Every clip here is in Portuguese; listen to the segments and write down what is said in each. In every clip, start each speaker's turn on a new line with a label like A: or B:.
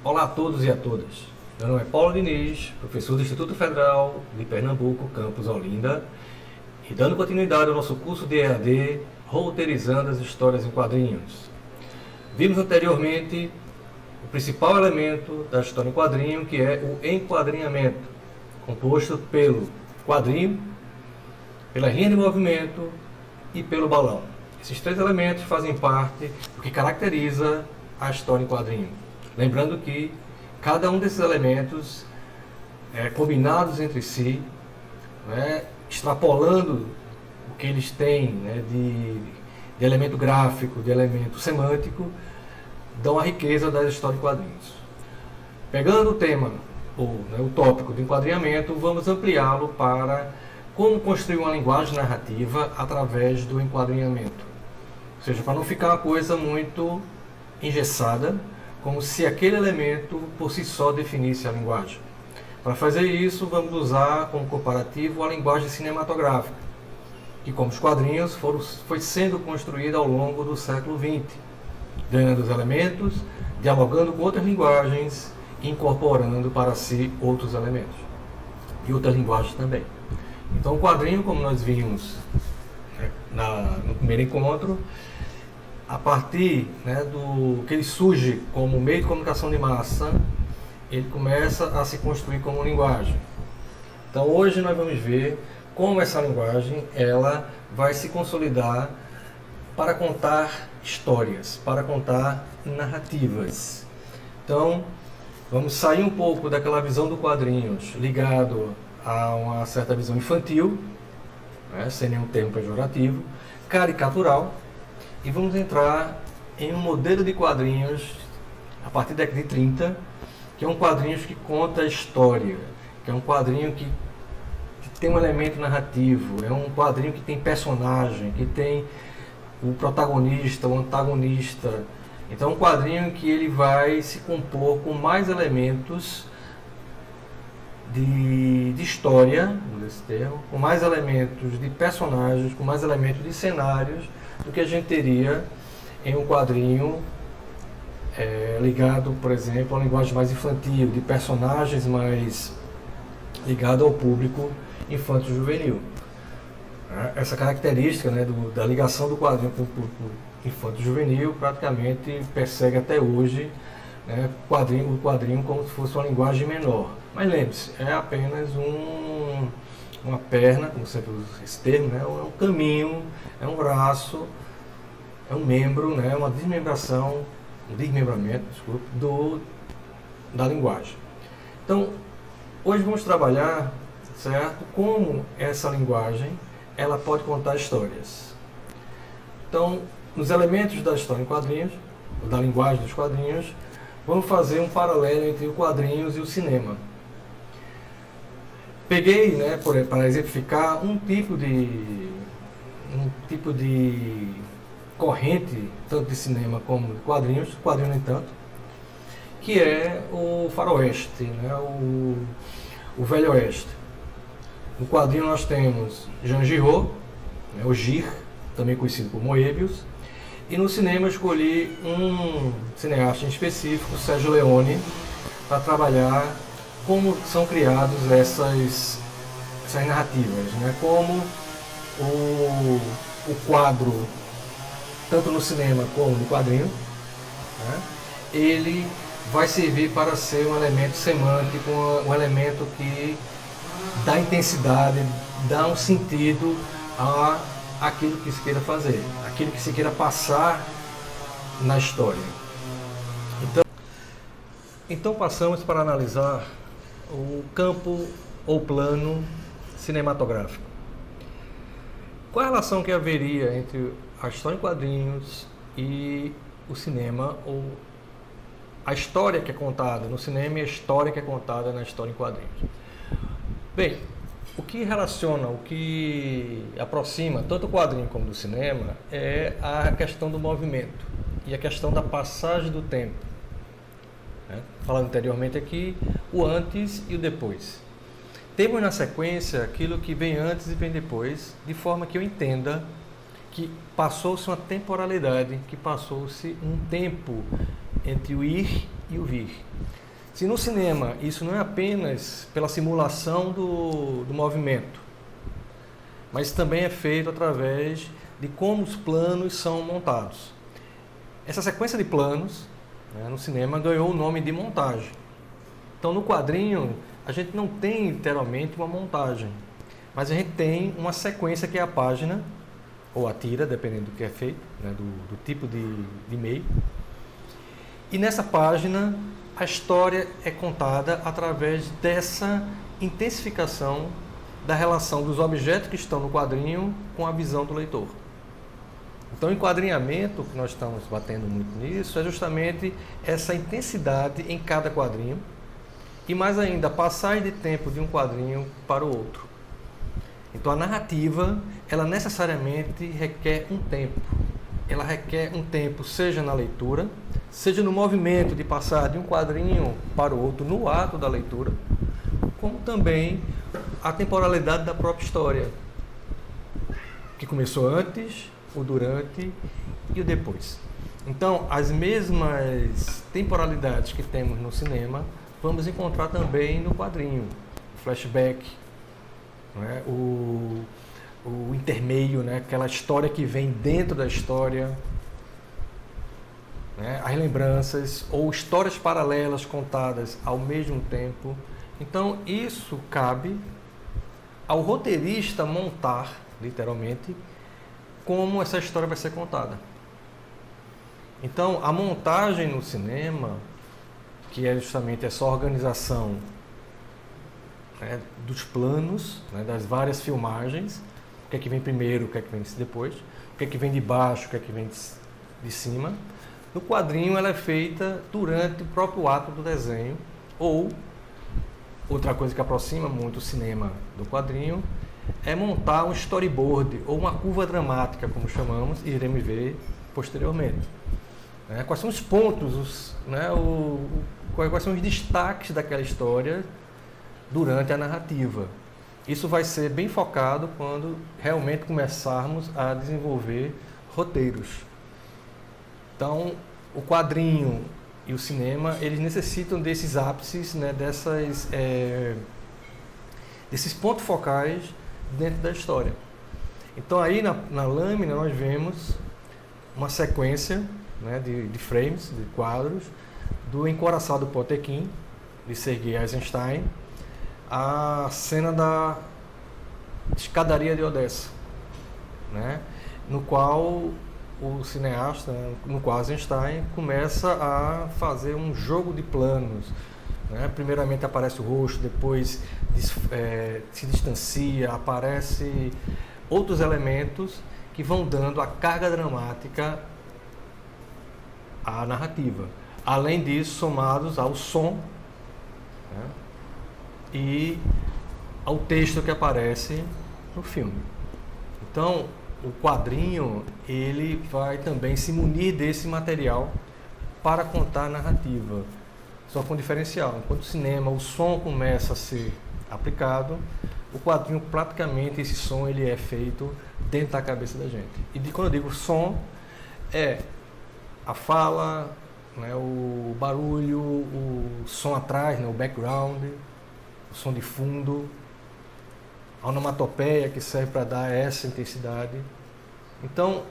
A: Olá a todos e a todas. Meu nome é Paulo Diniz, professor do Instituto Federal de Pernambuco, campus Olinda, e dando continuidade ao nosso curso de EAD, Roteirizando as Histórias em Quadrinhos. Vimos anteriormente o principal elemento da história em quadrinho, que é o enquadrinhamento, composto pelo quadrinho, pela linha de movimento e pelo balão. Esses três elementos fazem parte do que caracteriza a história em quadrinho. Lembrando que cada um desses elementos, combinados entre si, extrapolando o que eles têm de elemento gráfico, de elemento semântico, dão a riqueza da história em quadrinhos. Pegando o tema, o tópico de enquadrinhamento, vamos ampliá-lo para como construir uma linguagem narrativa através do enquadrinhamento. Ou seja, para não ficar uma coisa muito engessada, como se aquele elemento por si só definisse a linguagem. Para fazer isso, vamos usar como comparativo a linguagem cinematográfica, que, como os quadrinhos, foi sendo construída ao longo do século XX, ganhando os elementos, dialogando com outras linguagens, incorporando para si outros elementos e outras linguagens também. Então, o quadrinho, como nós vimos no primeiro encontro, a partir do que ele surge como meio de comunicação de massa, ele começa a se construir como linguagem. Então hoje nós vamos ver como essa linguagem ela vai se consolidar para contar histórias, para contar narrativas. Então vamos sair um pouco daquela visão do quadrinhos ligado a uma certa visão infantil, sem nenhum termo pejorativo, caricatural, e vamos entrar em um modelo de quadrinhos a partir da década de 30, que é um quadrinho que conta a história, que é um quadrinho que tem um elemento narrativo, é um quadrinho que tem personagem, que tem o protagonista, o antagonista. Então é um quadrinho que ele vai se compor com mais elementos de história, nesse termo, com mais elementos de personagens, com mais elementos de cenários, do que a gente teria em um quadrinho ligado, por exemplo, a uma linguagem mais infantil, de personagens mais ligado ao público infanto-juvenil. Essa característica da ligação do quadrinho com o público infanto-juvenil praticamente persegue até hoje o quadrinho como se fosse uma linguagem menor. Mas lembre-se, é apenas uma perna, como sempre uso esse termo, é um caminho, é um braço, é um membro, uma desmembramento, da linguagem. Então, hoje vamos trabalhar, certo, como essa linguagem ela pode contar histórias. Então, nos elementos da história em quadrinhos, da linguagem dos quadrinhos, vamos fazer um paralelo entre os quadrinhos e o cinema. Peguei, para exemplificar, um tipo de corrente, tanto de cinema como de quadrinho nem tanto, que é o faroeste, o velho oeste. No quadrinho nós temos Jean Giraud, o Gir, também conhecido como Moebius, e no cinema eu escolhi um cineasta em específico, Sergio Leone, para trabalhar como são criadas essas narrativas, como o quadro, tanto no cinema como no quadrinho, ele vai servir para ser um elemento semântico, um elemento que dá intensidade, dá um sentido àquilo que se queira fazer, aquilo que se queira passar na história. Então passamos para analisar o campo ou plano cinematográfico. Qual a relação que haveria entre a história em quadrinhos e o cinema, ou a história que é contada no cinema e a história que é contada na história em quadrinhos? Bem, o que relaciona, o que aproxima tanto o quadrinho como do cinema é a questão do movimento e a questão da passagem do tempo. Falando anteriormente aqui, o antes e o depois. Temos na sequência aquilo que vem antes e vem depois, de forma que eu entenda que passou-se uma temporalidade, que passou-se um tempo entre o ir e o vir. Se no cinema isso não é apenas pela simulação do movimento, mas também é feito através de como os planos são montados. Essa sequência de planos, né, no cinema ganhou o nome de montagem. Então no quadrinho a gente não tem literalmente uma montagem, mas a gente tem uma sequência que é a página, ou a tira, dependendo do que é feito, né, do tipo de meio. E nessa página a história é contada através dessa intensificação da relação dos objetos que estão no quadrinho com a visão do leitor. Então, o enquadrinhamento, que nós estamos batendo muito nisso, é justamente essa intensidade em cada quadrinho e, mais ainda, a passagem de tempo de um quadrinho para o outro. Então, a narrativa, ela necessariamente requer um tempo. Ela requer um tempo, seja na leitura, seja no movimento de passar de um quadrinho para o outro no ato da leitura, como também a temporalidade da própria história, que começou antes, o durante e o depois. Então, as mesmas temporalidades que temos no cinema, vamos encontrar também no quadrinho. O flashback, né? O intermeio, né? Aquela história que vem dentro da história, né? As lembranças ou histórias paralelas contadas ao mesmo tempo. Então, isso cabe ao roteirista montar, literalmente, como essa história vai ser contada. Então, a montagem no cinema, que é justamente essa organização, né, dos planos, né, das várias filmagens, o que é que vem primeiro, o que é que vem depois, o que é que vem de baixo, o que é que vem de cima. No quadrinho ela é feita durante o próprio ato do desenho, ou outra coisa que aproxima muito o cinema do quadrinho é montar um storyboard ou uma curva dramática, como chamamos, e iremos ver posteriormente. Quais são os pontos, quais são os destaques daquela história durante a narrativa. Isso vai ser bem focado quando realmente começarmos a desenvolver roteiros. Então, o quadrinho e o cinema, eles necessitam desses ápices, né, desses pontos focais dentro da história. Então, aí na lâmina nós vemos uma sequência, né, de frames, de quadros, do Encouraçado Potemkin, de Sergei Eisenstein, a cena da escadaria de Odessa, né, no qual o cineasta, no qual Eisenstein começa a fazer um jogo de planos, né? Primeiramente aparece o rosto, depois se distancia, aparece outros elementos que vão dando a carga dramática à narrativa. Além disso, somados ao som, né, e ao texto que aparece no filme. Então, o quadrinho, ele vai também se munir desse material para contar a narrativa, só com diferencial. Enquanto o cinema, o som começa a ser aplicado, o quadrinho, praticamente, esse som ele é feito dentro da cabeça da gente. E quando eu digo som, é a fala, né, o barulho, o som atrás, né, o background, o som de fundo, a onomatopeia que serve para dar essa intensidade. Então,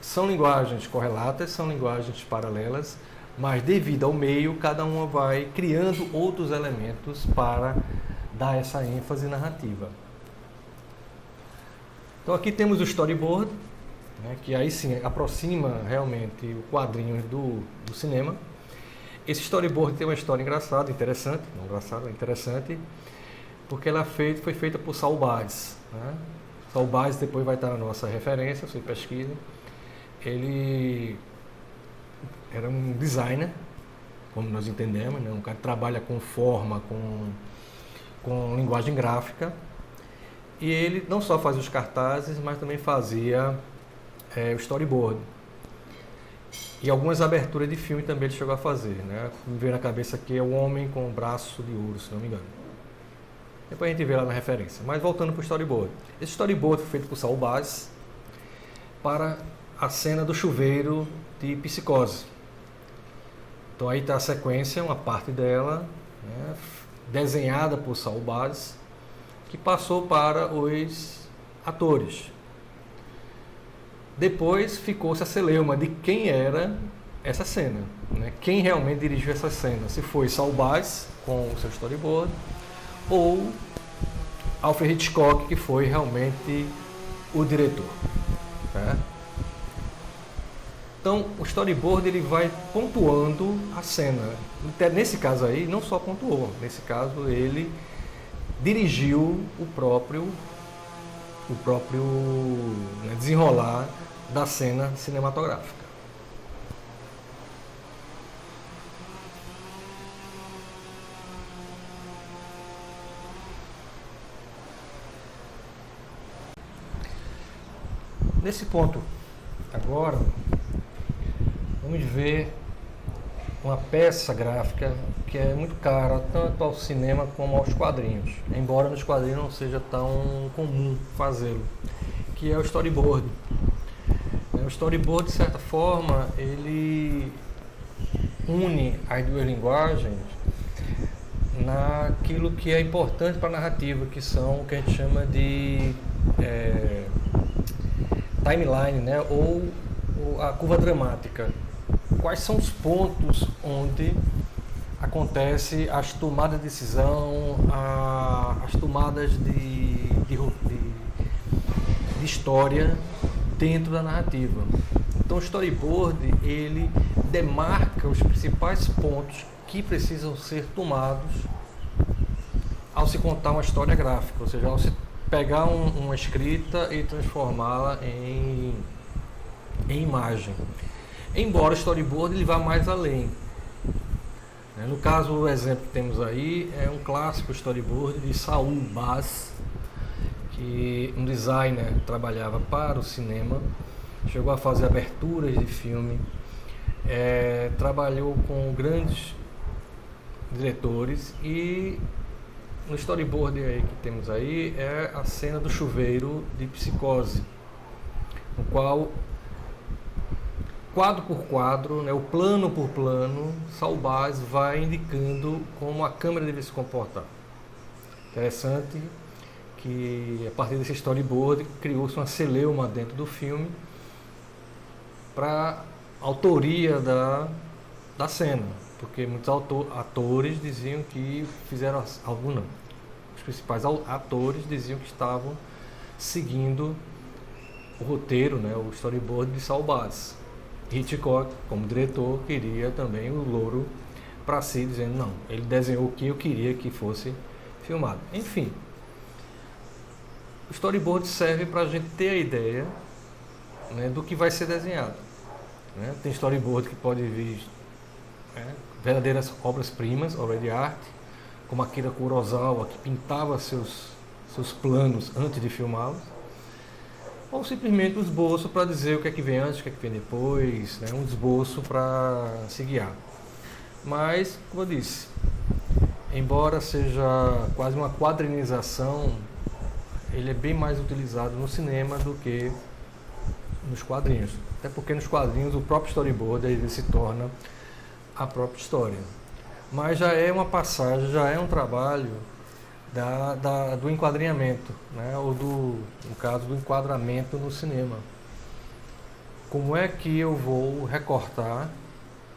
A: são linguagens correlatas, são linguagens paralelas, mas devido ao meio, cada uma vai criando outros elementos para dar essa ênfase narrativa. Então aqui temos o storyboard, né, que aí sim aproxima realmente o quadrinho do cinema. Esse storyboard tem uma história engraçada, interessante, não engraçada, interessante, porque ela foi feita por Saul Bass, né? Saul Bass depois vai estar na nossa referência, você pesquisa. Ele era um designer, como nós entendemos, né? Um cara que trabalha com forma, com linguagem gráfica. E ele não só fazia os cartazes, mas também fazia o storyboard. E algumas aberturas de filme também ele chegou a fazer, né? Me veio na cabeça aqui é o Homem com o Braço de Ouro, se não me engano. Depois a gente vê lá na referência. Mas voltando para o storyboard. Esse storyboard foi feito por Saul Bass para a cena do chuveiro de Psicose. Então aí está a sequência, uma parte dela, né, desenhada por Saul Bass, que passou para os atores. Depois ficou-se a celeuma de quem era essa cena, né? Quem realmente dirigiu essa cena, se foi Saul Bass com o seu storyboard ou Alfred Hitchcock, que foi realmente o diretor, né? Então o storyboard ele vai pontuando a cena. Nesse caso aí não só pontuou, nesse caso ele dirigiu o próprio né, desenrolar da cena cinematográfica. Nesse ponto agora, vamos ver uma peça gráfica que é muito cara, tanto ao cinema como aos quadrinhos, embora nos quadrinhos não seja tão comum fazê-lo, que é o storyboard. O storyboard, de certa forma, ele une as duas linguagens naquilo que é importante para a narrativa, que são o que a gente chama de timeline, né? ou a curva dramática. Quais são os pontos onde acontece as tomadas de decisão, as tomadas de história dentro da narrativa. Então o storyboard ele demarca os principais pontos que precisam ser tomados ao se contar uma história gráfica, ou seja, ao se pegar uma escrita e transformá-la em imagem. Embora o storyboard ele vá mais além. No caso, o exemplo que temos aí é um clássico storyboard de Saul Bass, que um designer trabalhava para o cinema, chegou a fazer aberturas de filme, trabalhou com grandes diretores, e no storyboard aí que temos aí é a cena do chuveiro de Psicose, no qual quadro por quadro, né, o plano por plano, Saul Bass vai indicando como a câmera deve se comportar. Interessante que a partir desse storyboard criou-se uma celeuma dentro do filme para a autoria da cena, porque muitos atores diziam que fizeram algo não. Os principais atores diziam que estavam seguindo o roteiro, né, o storyboard de Saul Bass. Hitchcock, como diretor, queria também o louro para si, dizendo não, ele desenhou o que eu queria que fosse filmado. Enfim, o storyboard serve para a gente ter a ideia, né, do que vai ser desenhado. Né? Tem storyboard que pode vir, né, verdadeiras obras-primas, obras de arte, como Akira Kurosawa, que pintava seus planos antes de filmá-los, ou simplesmente um esboço para dizer o que é que vem antes, o que é que vem depois, né? Um esboço para se guiar. Mas, como eu disse, embora seja quase uma quadrinização, ele é bem mais utilizado no cinema do que nos quadrinhos. Até porque nos quadrinhos o próprio storyboard ele se torna a própria história. Mas já é uma passagem, já é um trabalho do enquadrinhamento, né? Ou no caso do enquadramento no cinema. Como é que eu vou recortar,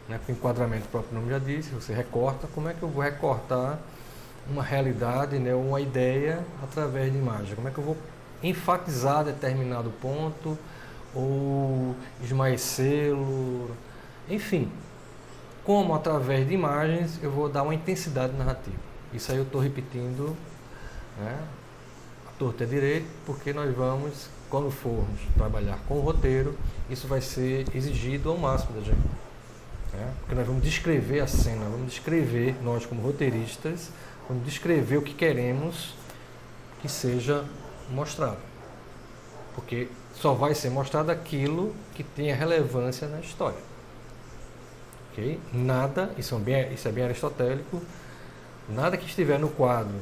A: né? Porque o enquadramento, o próprio nome já disse, você recorta, como é que eu vou recortar uma realidade, né? Uma ideia através de imagem? Como é que eu vou enfatizar determinado ponto ou esmaecê-lo? Enfim, como através de imagens eu vou dar uma intensidade narrativa. Isso aí eu estou repetindo, né, a torta é direito, porque nós vamos, quando formos trabalhar com o roteiro, isso vai ser exigido ao máximo da gente. Né? Porque nós vamos descrever a cena, vamos descrever, nós como roteiristas, vamos descrever o que queremos que seja mostrado. Porque só vai ser mostrado aquilo que tenha relevância na história. Okay? Nada, isso é bem aristotélico, nada que estiver no quadro,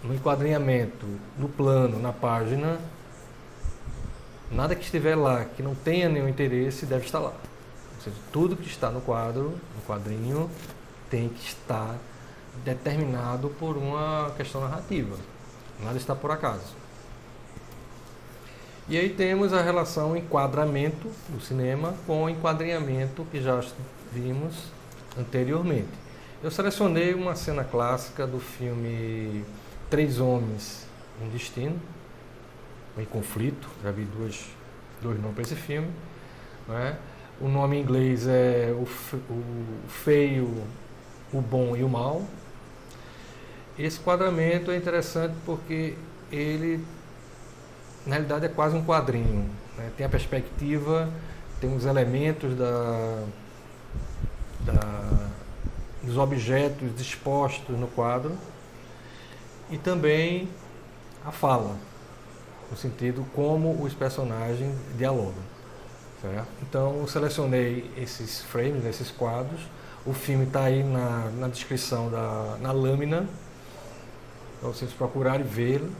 A: no enquadrinhamento, no plano, na página, nada que estiver lá que não tenha nenhum interesse deve estar lá. Ou seja, tudo que está no quadrinho, tem que estar determinado por uma questão narrativa. Nada está por acaso. E aí temos a relação enquadramento do cinema com o enquadrinhamento que já vimos anteriormente. Eu selecionei uma cena clássica do filme Três Homens, um Destino, em Conflito. Já vi dois nomes para esse filme, né? O nome em inglês é o Feio, o Bom e o Mal. Esse enquadramento é interessante porque ele, na realidade, é quase um quadrinho, né? Tem a perspectiva, tem os elementos dos objetos dispostos no quadro e também a fala, no sentido como os personagens dialogam. Certo? Então, eu selecionei esses frames, esses quadros. O filme está aí na descrição, na lâmina, para vocês procurarem vê-lo,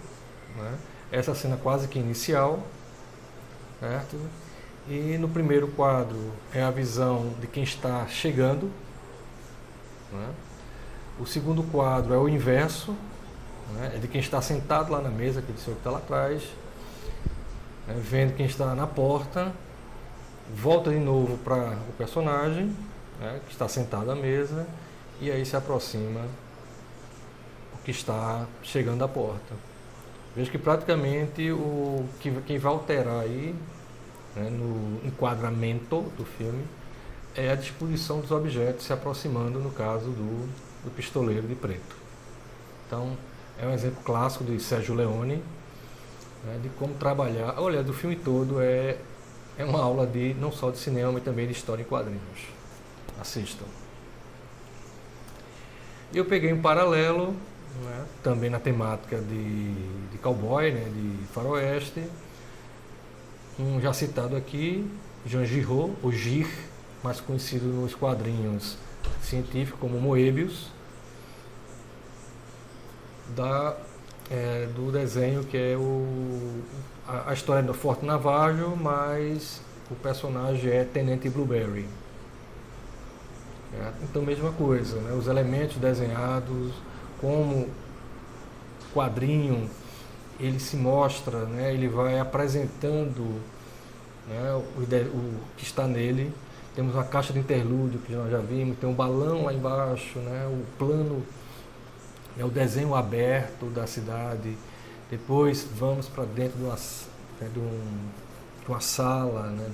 A: né? Essa cena quase que inicial, certo? E no primeiro quadro é a visão de quem está chegando, né? O segundo quadro é o inverso, né? É de quem está sentado lá na mesa, aquele senhor que está lá atrás, né? Vendo quem está na porta, volta de novo para o personagem, né? Que está sentado à mesa, e aí se aproxima o que está chegando à porta. Veja que praticamente quem vai alterar aí, né, no enquadramento do filme é a disposição dos objetos se aproximando, no caso do Pistoleiro de Preto. Então, é um exemplo clássico de Sérgio Leone, né, de como trabalhar. Olha, do filme todo é uma aula não só de cinema, mas também de história em quadrinhos. Assistam. Eu peguei um paralelo, né, também na temática de cowboy, né, de faroeste, já citado aqui, Jean Giraud, o Gir, mais conhecido nos quadrinhos científicos como Moebius, do desenho que é a história do Forte Navajo, mas o personagem é Tenente Blueberry. Então, mesma coisa, né? Os elementos desenhados, como o quadrinho ele se mostra, né? Ele vai apresentando, né, o que está nele. Temos uma caixa de interlúdio que nós já vimos, tem um balão lá embaixo, né? O plano, né, o desenho aberto da cidade. Depois vamos para dentro de uma sala, né?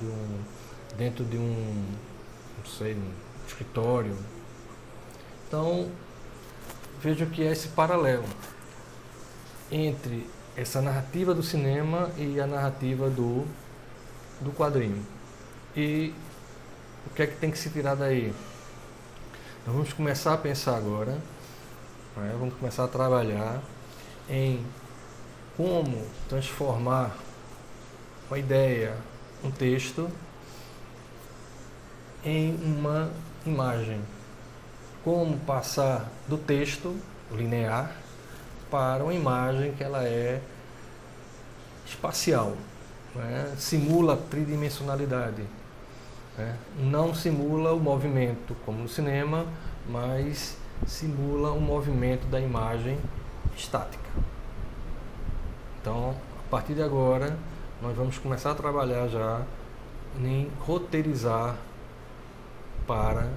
A: Dentro de um escritório. Então, vejo que é esse paralelo entre essa narrativa do cinema e a narrativa do quadrinho. E o que é que tem que se tirar daí? Nós vamos começar a pensar agora, né? Vamos começar a trabalhar em como transformar uma ideia, um texto, em uma imagem. Como passar do texto linear para uma imagem que ela é espacial, né? Simula a tridimensionalidade, né? Não simula o movimento como no cinema, mas simula o movimento da imagem estática. Então, a partir de agora, nós vamos começar a trabalhar já em roteirizar para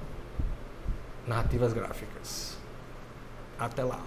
A: narrativas gráficas. Até lá!